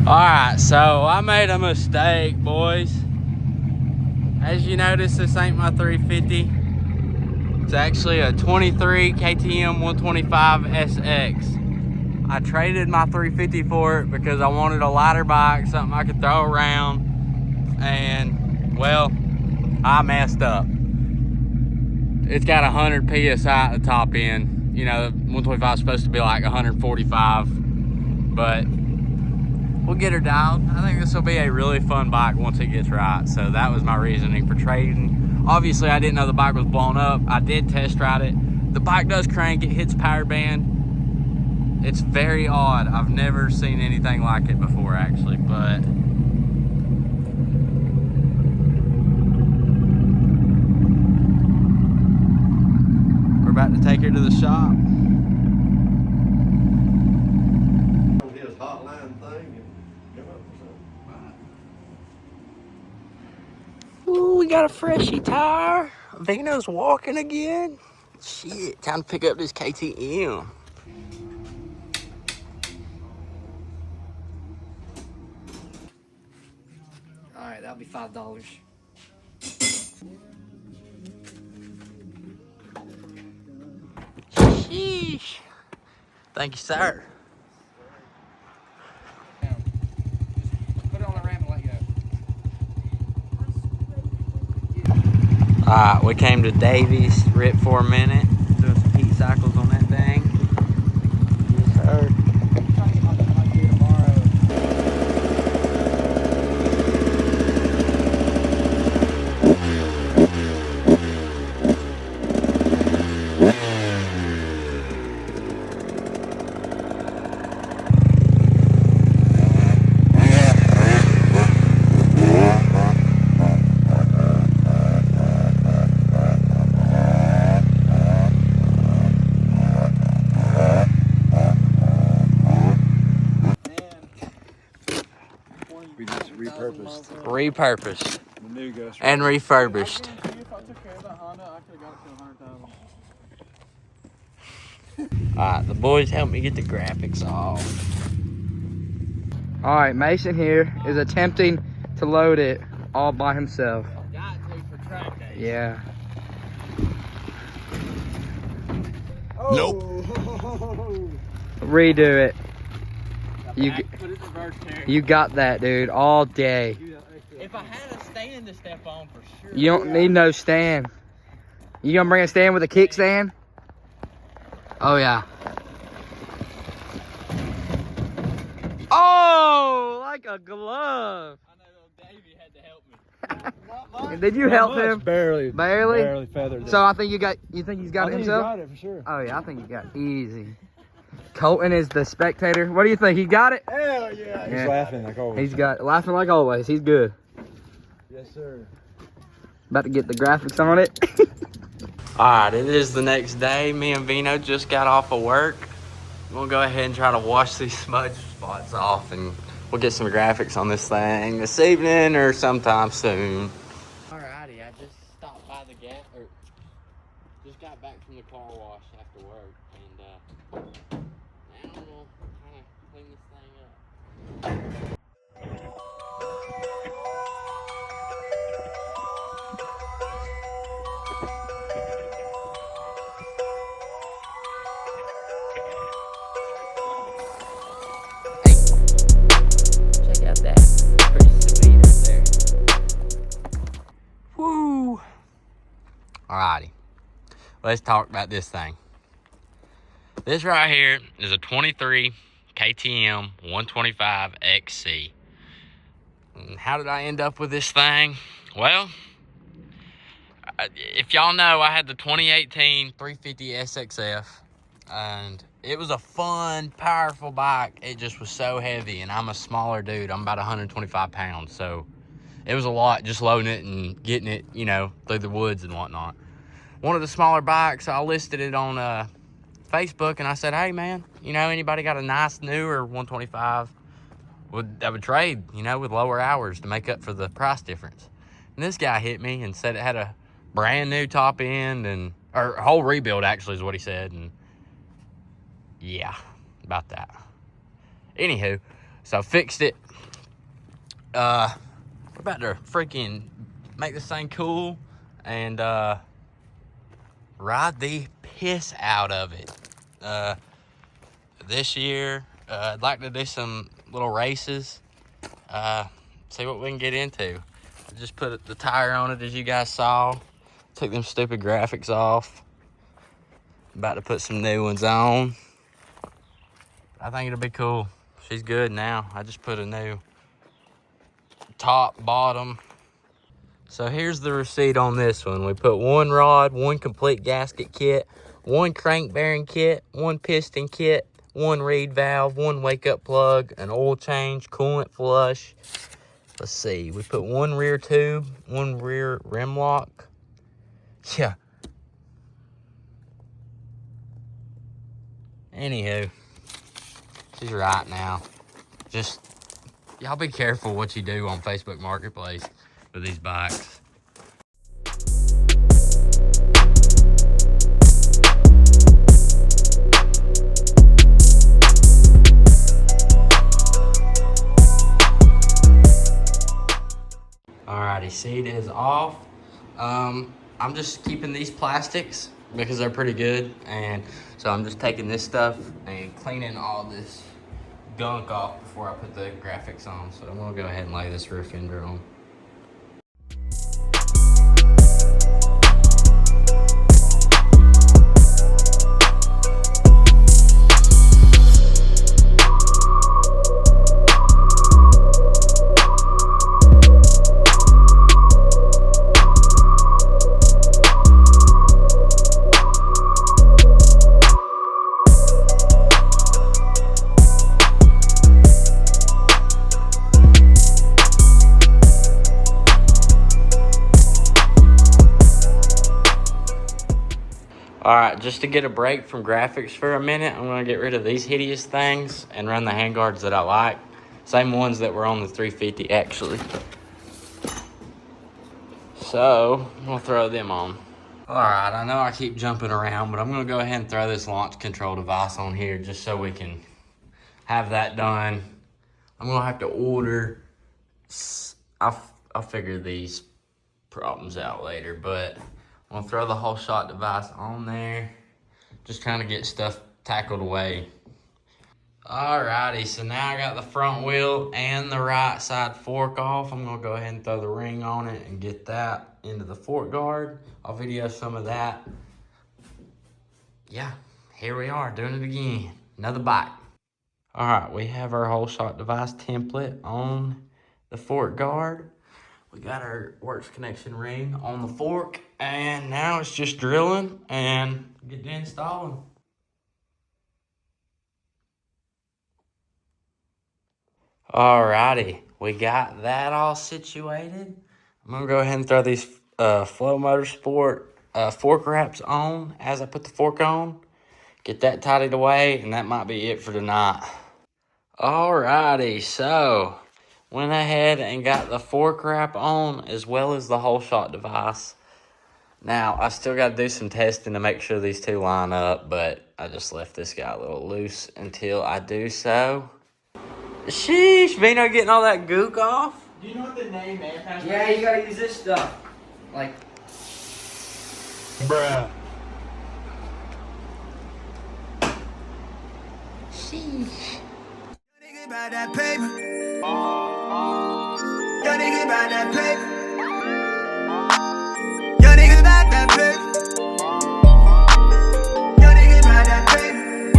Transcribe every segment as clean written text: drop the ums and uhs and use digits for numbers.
Alright, so I made a mistake, boys. As you notice, this ain't my 350. It's actually a 23 ktm125xc. I traded my 350 for it because I wanted a lighter bike, something I could throw around. And, well, I messed up. It's got 100 PSI at the top end. You know, 125 is supposed to be like 145, but we'll get her dialed. I think this will be a really fun bike once it gets right. So that was my reasoning for trading. Obviously, I didn't know the bike was blown up. I did test ride it. The bike does crank. It hits power band. It's very odd. I've never seen anything like it before, actually, but we're about to take her to the shop. His hotline thing and come up with something. Ooh, we got a freshie tire. Vino's walking again. Shit, time to pick up this KTM. All right, that'll be $5. Sheesh. Thank you, sir. Put it on the ramp and let go. All right, we came to Davies, ripped for a minute, doing some heat cycles on that thing. Yes, sir. We just Repurposed the new Ghost and refurbished. Alright, the boys helped me get the graphics off. All right, Mason here is attempting to load it all by himself. Got to for track days. Yeah. Nope. Redo it. You Put it in reverse here. you got that, dude, all day. If I had a stand to step on, for sure. You don't need no stand. You gonna bring a stand with a kickstand? Oh yeah. Oh, like a glove. I know Davey had to help me. Did you help him? Barely. Barely? Feathered it. So I think you think he's got it himself? Got it for sure. Oh yeah, I think he got it easy. Colton is the spectator. What do you think? He got it? Hell yeah. He's laughing like always. He's got laughing like always. He's good. Yes, sir. About to get the graphics on it. Alright, it is the next day. Me and Vino just got off of work. We'll go ahead and try to wash these smudge spots off, and we'll get some graphics on this thing this evening or sometime soon. Alrighty, I just stopped by the gas, or just got back from the car wash after work, and now we'll kind of clean this thing up. Check out that. Pretty sweet right there. Woo! Alrighty, let's talk about this thing. This right here is a 23 KTM 125xc. And how did I end up with this thing? Well, if y'all know, I had the 2018 350 SXF, and it was a fun, powerful bike. It just was so heavy, and I'm a smaller dude. I'm about 125 pounds, so it was a lot just loading it and getting it, you know, through the woods and whatnot. One of the smaller bikes, I listed it on Facebook, and I said, hey man, you know, anybody got a nice newer 125 that would trade, you know, with lower hours to make up for the price difference? And this guy hit me and said it had a brand new top end, and or a whole rebuild actually is what he said. And yeah, about that. Anywho, So I fixed it. We're about to freaking make this thing cool and ride the piss out of it. This year, I'd like to do some little races. See what we can get into. I just put the tire on it, as you guys saw. Took them stupid graphics off. About to put some new ones on. I think it'll be cool. She's good now. I just put a new top, bottom. So here's the receipt on this one. We put one rod, one complete gasket kit, one crank bearing kit, one piston kit, one reed valve, one wake up plug, an oil change, coolant flush. Let's see, we put one rear tube, one rear rim lock. Yeah. Anywho, she's right now. Just, y'all be careful what you do on Facebook Marketplace with these bikes. Alrighty, seat is off. I'm just keeping these plastics because they're pretty good, and so I'm just taking this stuff and cleaning all this gunk off before I put the graphics on. So I'm gonna go ahead and lay this rear fender on. All right, just to get a break from graphics for a minute, I'm gonna get rid of these hideous things and run the handguards that I like. Same ones that were on the 350, actually. So, I'm gonna throw them on. All right, I know I keep jumping around, but I'm gonna go ahead and throw this launch control device on here just so we can have that done. I'm gonna have to order, I'll figure these problems out later, but I'm gonna throw the whole shot device on there. Just trying to get stuff tackled away. Alrighty, so now I got the front wheel and the right side fork off. I'm gonna go ahead and throw the ring on it and get that into the fork guard. I'll video some of that. Yeah, here we are doing it again. Another bike. Alright, we have our whole shot device template on the fork guard. We got our works connection ring on the fork, and now it's just drilling and getting installing. Alrighty, we got that all situated. I'm gonna go ahead and throw these Flow Motorsport fork wraps on as I put the fork on. Get that tidied away, and that might be it for tonight. Alrighty, so went ahead and got the fork wrap on as well as the whole shot device. Now, I still got to do some testing to make sure these two line up, but I just left this guy a little loose until I do so. Sheesh, Vino getting all that gook off. Do you know what the name is? Yeah, you gotta use this stuff. Like, Bruh. Sheesh. Nigga about that paper. Yo, nigga about that paper. Yo, nigga about that paper. Yo, nigga about that paper.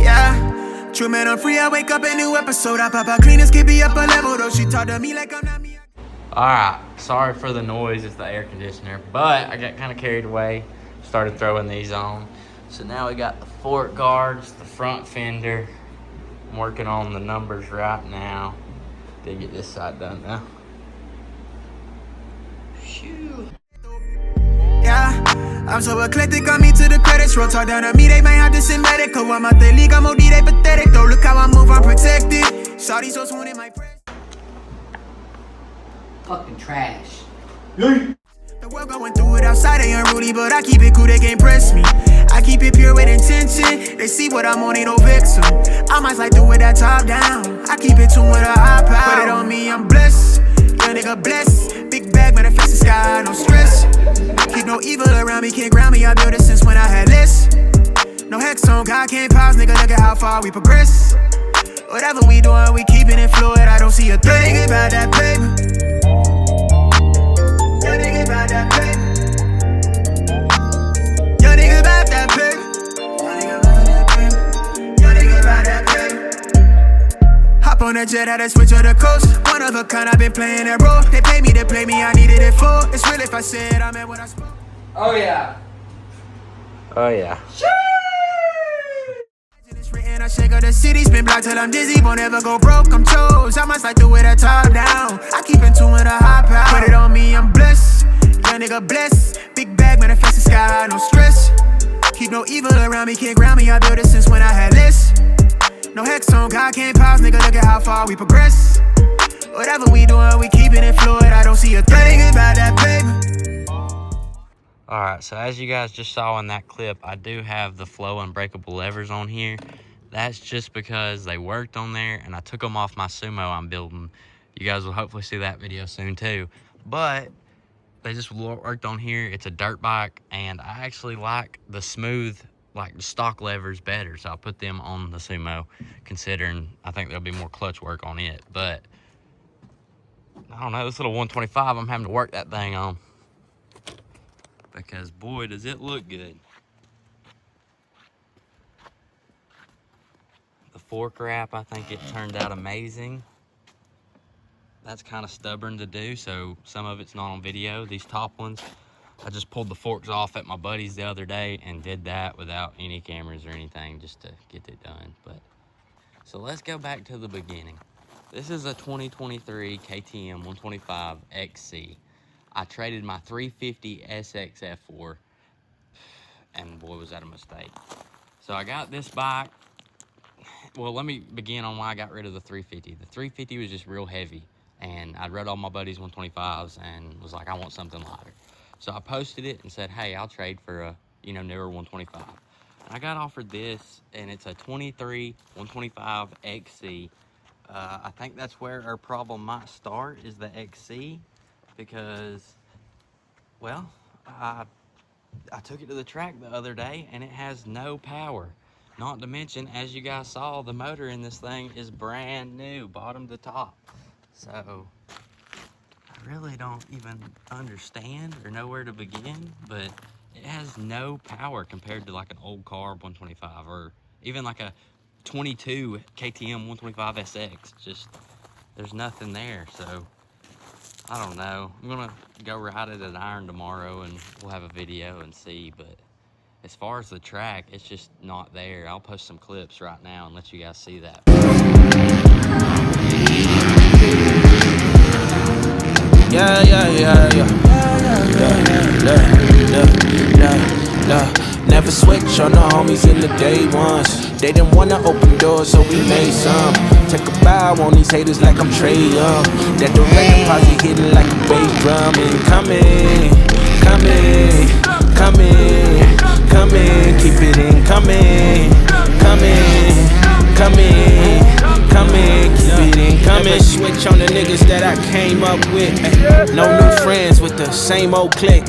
Yeah. True man, I'm free. I wake up a new episode. I pop out cleaners, keep me up a level though. She talk to me like I'm not me. Alright, sorry for the noise, it's the air conditioner, but I got kind of carried away, started throwing these on. So now we got the fork guards, the front fender. I'm working on the numbers right now. Did get this side done now. Shoo. Yeah, I'm so eclectic, got me to the credits. Roll talk down to me, they might have to send medical. I'm out the league, I'm OD, they pathetic though. Look how I move, I'm protected. Shawty so swoon in my press. fucking trash. The world going through it outside, they unruly, but I keep it cool, they can't press me. I keep it pure with intention. They see what I'm on, ain't no vixen. I might slide through with that top down. I keep it tuned with a high power. Put it on me, I'm blessed. Young nigga blessed. Big bag, manifest the sky, no stress. Keep no evil around me, can't ground me. I built it since when I had less. No hex on, God can't pause, nigga. Look at how far we progress. Whatever we doing, we keeping it fluid. I don't see a thing about that paper. Young nigga about that paper. Young nigga about that paper. Young nigga about that paper. Hop on the jet, had to switch to the coast. One of a kind, I've been playing that role. They pay me to play me, I needed it for. It's real if I said I meant what I spoke. Oh yeah. Oh yeah. It's written, I shake up the city, spin block till I'm dizzy, won't ever go broke, I'm chose. I must like do it a top down. I keep in tune with a high power. Put it on me, I'm blessed. Young nigga blessed. Big bag, manifest the sky, no stress. Keep no evil around me, can't ground me. I built it since when I had less. No hex on, God can't pause, nigga. Look at how far we progress. Whatever we doing, we keeping it fluid. I don't see a thing about that paper. Alright, so as you guys just saw in that clip, I do have the flow unbreakable levers on here. That's just because they worked on there and I took them off my Sumo I'm building. You guys will hopefully see that video soon too. But they just worked on here. It's a dirt bike and I actually like the smooth, like the stock levers better. So I put them on the Sumo, considering I think there'll be more clutch work on it. But I don't know, this little 125, I'm having to work that thing on. Because boy, does it look good. The fork wrap, I think it turned out amazing. That's kind of stubborn to do, so some of it's not on video. These top ones, I just pulled the forks off at my buddy's the other day and did that without any cameras or anything, just to get it done. But so let's go back to the beginning. This is a 2023 ktm125xc. I traded my 350 SXF4, and boy, was that a mistake. So I got this bike. Well, let me begin on why I got rid of the 350. The 350 was just real heavy, and I'd read all my buddies' 125s and was like, I want something lighter. So I posted it and said, hey, I'll trade for a newer 125. And I got offered this, and it's a 23 125xc. I think that's where our problem might start, is the XC. Because, well, I took it to the track the other day and it has no power. Not to mention, as you guys saw, the motor in this thing is brand new, bottom to top. So, I really don't even understand or know where to begin, but it has no power compared to like an old carb 125 or even like a 22 KTM 125SX. Just, there's nothing there, so I don't know. I'm gonna go ride it at Iron tomorrow and we'll have a video and see, but as far as the track, it's just not there. I'll post some clips right now and let you guys see that. Never switch on the homies in the day ones. They didn't wanna open doors, so we made some. Take a bow on these haters like I'm Trey Young. That direct deposit hitting like a bass drum. And coming, keep it in, coming, keep it in, coming. Never switch on the niggas that I came up with. No new friends with the same old clique.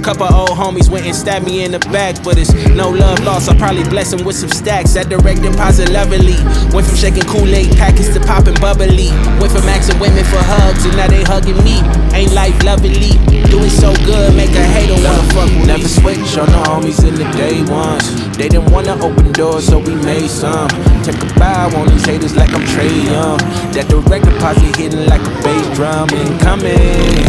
Couple old homies went and stabbed me in the back, but it's no love lost. I'll probably bless them with some stacks. That direct deposit lovely. Went from shaking Kool-Aid packets to popping bubbly. Went from asking women for hugs and now they hugging me. Ain't life lovely? Doing so good, make a hater wanna fuck with me. Never switch on the homies in the day ones. They didn't wanna open doors, so we made some. Take a bow on these haters like I'm Trey Young. That direct deposit hitting like a bass drum. And coming,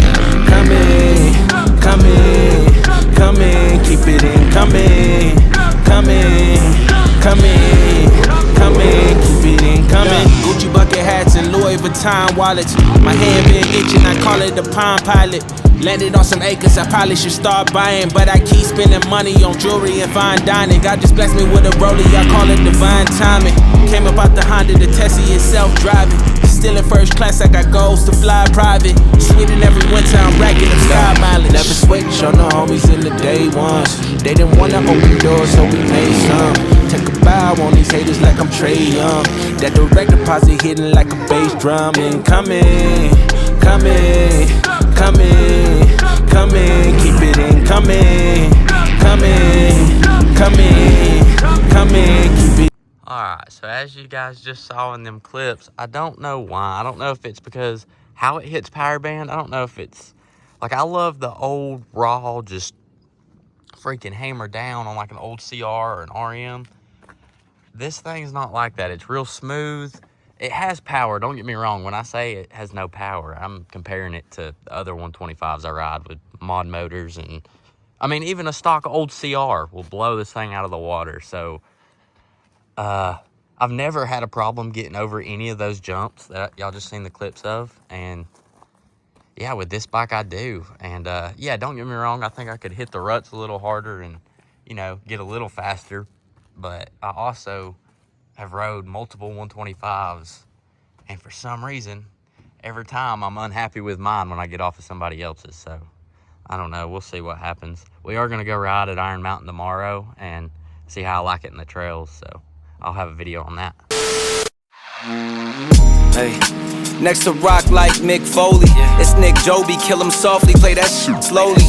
keep it in, coming, keep it in, coming. Gucci bucket hats and Louis Vuitton wallets. My hand been itching, I call it the Palm Pilot. Landed on some acres, I probably should start buying, but I keep spending money on jewelry and fine dining. God just blessed me with a rollie, I call it divine timing. Came up out the Honda, the Tessie is self-driving. Still in first class, I got goals to fly private. Switching every winter, I'm racking the sky mileage. Never switch on the homies in the day ones. They didn't wanna open doors, so we made some. Take a bow on these haters like I'm Trey Young. That direct deposit hitting like a bass drum. Incoming, coming, coming, coming. Keep it incoming, coming, coming, coming. Keep it. Alright, so as you guys just saw in them clips, I don't know why. I don't know if it's because how it hits power band. I don't know if it's... Like, I love the old raw, just freaking hammer down on like an old CR or an RM. This thing's not like that. It's real smooth. It has power. Don't get me wrong. When I say it has no power, I'm comparing it to the other 125s I ride with mod motors. And I mean, even a stock old CR will blow this thing out of the water. So I've never had a problem getting over any of those jumps that y'all just seen the clips of. And yeah, with this bike I do. And yeah, don't get me wrong. I think I could hit the ruts a little harder and, you know, get a little faster. But I also have rode multiple 125s, and for some reason, every time I'm unhappy with mine when I get off of somebody else's. So I don't know. We'll see what happens. We are going to go ride at Iron Mountain tomorrow and see how I like it in the trails. So I'll have a video on that. Hey, next to rock like Mick Foley. It's Nick Joby, kill him softly, play that shit slowly.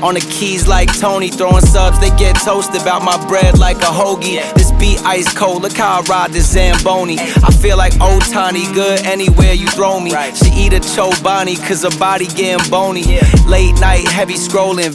On the keys like Tony, throwing subs, they get toasted. About my bread like a hoagie. This beat ice cold, look how I ride this Zamboni. I feel like old Tony, good anywhere you throw me. She eat a Chobani, cause her body getting bony. Late night, heavy scrolling.